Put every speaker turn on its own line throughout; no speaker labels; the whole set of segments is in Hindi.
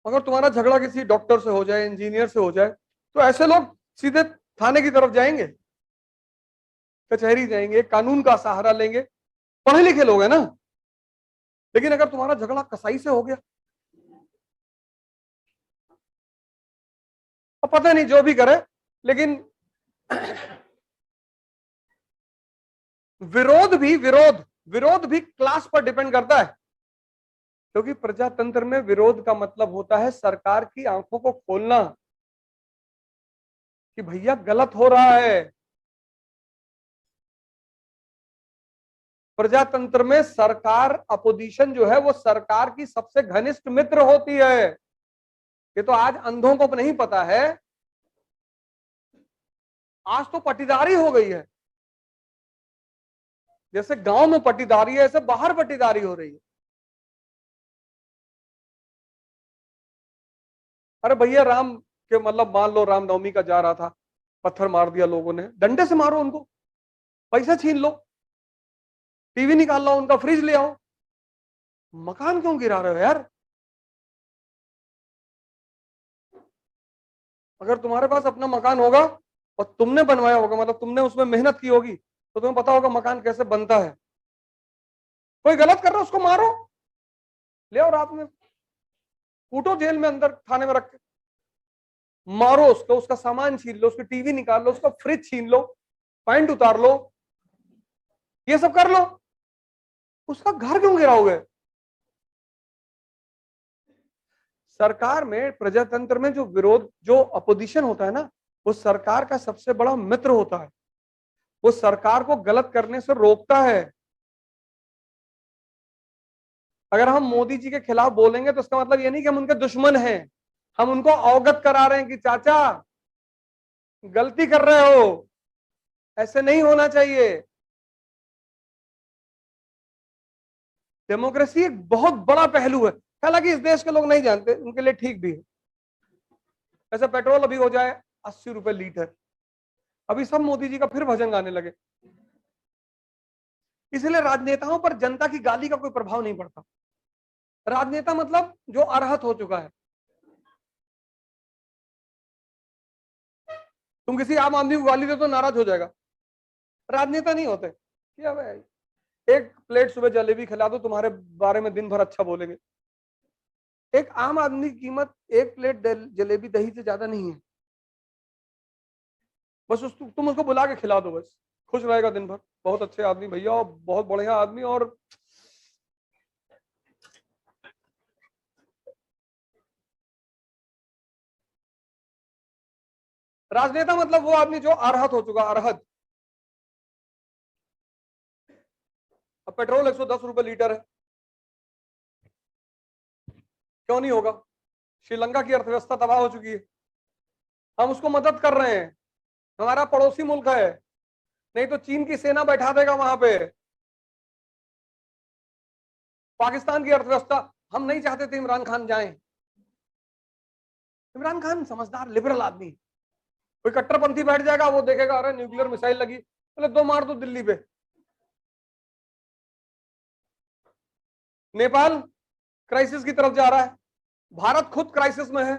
अगर तुम्हारा झगड़ा किसी डॉक्टर से हो जाए, इंजीनियर से हो जाए, तो ऐसे लोग सीधे थाने की तरफ जाएंगे, कचहरी जाएंगे, कानून का सहारा लेंगे, पढ़े लिखे लोग हैं ना। लेकिन अगर तुम्हारा झगड़ा कसाई से हो गया, अब पता नहीं जो भी करे, लेकिन विरोध भी क्लास पर डिपेंड करता है। क्योंकि प्रजातंत्र में विरोध का मतलब होता है सरकार की आंखों को खोलना कि भैया गलत हो रहा है। प्रजातंत्र में सरकार, अपोजिशन जो है वो सरकार की सबसे घनिष्ठ मित्र होती है। ये तो आज अंधों को नहीं पता है, आज तो पटीदारी हो गई है। जैसे गांव में पटीदारी है, ऐसे बाहर पटीदारी हो रही है। अरे भैया राम के मतलब मान लो रामनवमी का जा रहा था, पत्थर मार दिया लोगों ने, डंडे से मारो उनको, पैसा छीन लो, टीवी निकाल लो उनका, फ्रिज ले आओ। मकान क्यों गिरा रहे हो यार? अगर तुम्हारे पास अपना मकान होगा और तुमने बनवाया होगा, मतलब तुमने उसमें मेहनत की होगी, तो तुम्हें पता होगा मकान कैसे बनता है। कोई गलत कर रहा है उसको मारो, ले आओ रात में, कूटो जेल में अंदर थाने में रख के, मारो उसको, उसका सामान छीन लो, उसकी टीवी निकाल लो, उसका फ्रिज छीन लो, पैंट उतार लो, ये सब कर लो। उसका घर क्यों गिराओगे? सरकार में, प्रजातंत्र में जो विरोध, जो अपोजिशन होता है ना, वो सरकार का सबसे बड़ा मित्र होता है। वो सरकार को गलत करने से रोकता है। अगर हम मोदी जी के खिलाफ बोलेंगे तो इसका मतलब ये नहीं कि हम उनके दुश्मन हैं। हम उनको अवगत करा रहे हैं कि चाचा गलती कर रहे हो, ऐसे नहीं होना चाहिए। डेमोक्रेसी एक बहुत बड़ा पहलू है, हालांकि इस देश के लोग नहीं जानते, उनके लिए ठीक भी है। ऐसे पेट्रोल अभी हो जाए 80 रुपए लीटर, अभी सब मोदी जी का फिर भजन गाने लगे। इसलिए राजनेताओं पर जनता की गाली का कोई प्रभाव नहीं पड़ता। राजनेता मतलब जो अर्हत हो चुका है। तुम किसी आम आदमी को गाली दे तो नाराज हो जाएगा, राजनेता नहीं होते। क्या भाई, एक प्लेट सुबह जलेबी खिला दो, तुम्हारे बारे में दिन भर अच्छा बोलेंगे। एक आम आदमी की कीमत एक प्लेट जलेबी दही से ज्यादा नहीं है। बस तुम उसको बुला के खिला दो, बस खुश रहेगा दिन भर। बहुत अच्छे आदमी भैया, और बहुत बढ़िया आदमी। और राजनेता मतलब वो आदमी जो अर्हत हो चुका, अर्हत। अब पेट्रोल 110 रुपए लीटर है, क्यों नहीं होगा? श्रीलंका की अर्थव्यवस्था तबाह हो चुकी है, हम उसको मदद कर रहे हैं, हमारा पड़ोसी मुल्क है। नहीं तो चीन की सेना बैठा देगा वहां पे। पाकिस्तान की अर्थव्यवस्था, हम नहीं चाहते थे इमरान खान जाए। इमरान खान समझदार लिबरल आदमी। कोई कट्टरपंथी बैठ जाएगा, वो देखेगा अरे न्यूक्लियर मिसाइल लगी, बोले दो मार दो दिल्ली पे। नेपाल क्राइसिस की तरफ जा रहा है, भारत खुद क्राइसिस में है।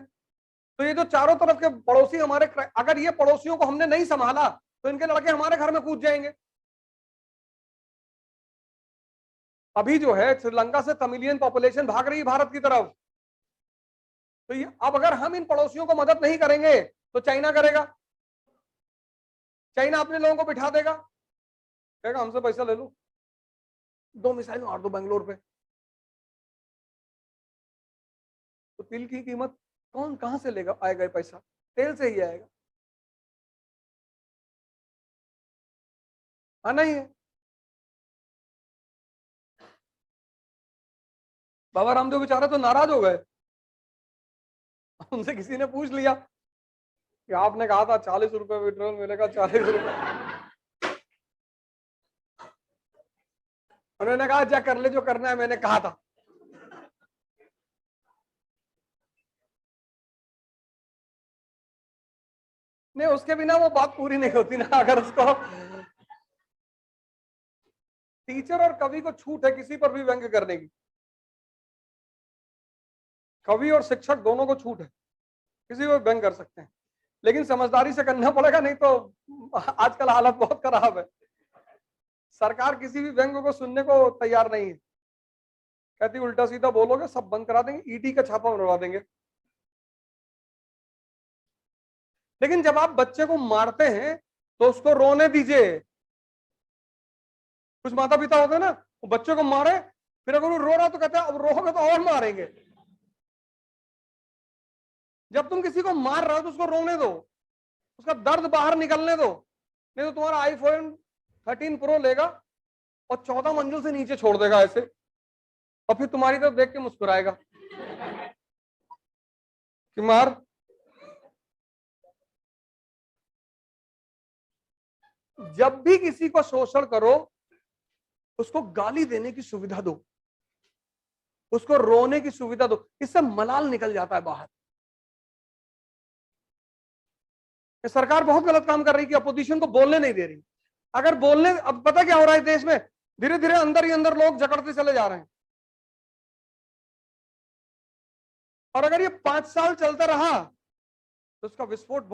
तो ये जो चारों तरफ के पड़ोसी हमारे, अगर ये पड़ोसियों को हमने नहीं संभाला तो इनके लड़के हमारे घर में कूद जाएंगे। अभी जो है श्रीलंका से तमिलियन पॉपुलेशन भाग रही है भारत की तरफ। तो ये अब अगर हम इन पड़ोसियों को मदद नहीं करेंगे तो चाइना करेगा। चाइना अपने लोगों को बिठा देगा, कहेगा हमसे पैसा ले लो, दो मिसाइल मार दो बेंगलोर पे। तो तिल की कीमत कौन कहां से लेगा, आएगा ये पैसा? तेल से ही आएगा, आना ही है। बाबा रामदेव बेचारे तो नाराज हो गए। उनसे किसी ने पूछ लिया कि आपने कहा था 40 रुपए पेट्रोल मिलेगा, 40 रुपए। उन्होंने कहा जा कर ले जो करना है, मैंने कहा था। नहीं, उसके बिना वो बात पूरी नहीं होती ना। अगर उसको, टीचर और कवि को छूट है किसी पर भी व्यंग करने की। कवि और शिक्षक दोनों को छूट है, किसी को बैंक कर सकते हैं, लेकिन समझदारी से करना पड़ेगा, नहीं तो आजकल हालत बहुत खराब है। सरकार किसी भी बैंक को सुनने को तैयार नहीं है, कहती उल्टा सीधा बोलोगे सब बंद करा देंगे, ईडी का छापा मरवा देंगे। लेकिन जब आप बच्चे को मारते हैं तो उसको रोने दीजिए। कुछ माता पिता होते हैं ना, वो बच्चे को मारे, फिर अगर वो रो रहा तो कहते हैं अब रोगे तो और मारेंगे। जब तुम किसी को मार रहे हो तो उसको रोने दो, उसका दर्द बाहर निकलने दो, नहीं तो तुम्हारा आईफोन 13 प्रो लेगा और 14 मंजिल से नीचे छोड़ देगा ऐसे, और फिर तुम्हारी तरफ देख के मुस्कुराएगा कि मार। जब भी किसी को शोषण करो, उसको गाली देने की सुविधा दो, उसको रोने की सुविधा दो, इससे मलाल निकल जाता है बाहर। सरकार बहुत गलत काम कर रही है कि अपोजिशन को बोलने नहीं दे रही। अगर बोलने, अब पता क्या हो रहा है देश में, धीरे धीरे अंदर ही अंदर लोग जकड़ते चले जा रहे हैं, और अगर ये 5 साल चलता रहा तो उसका विस्फोट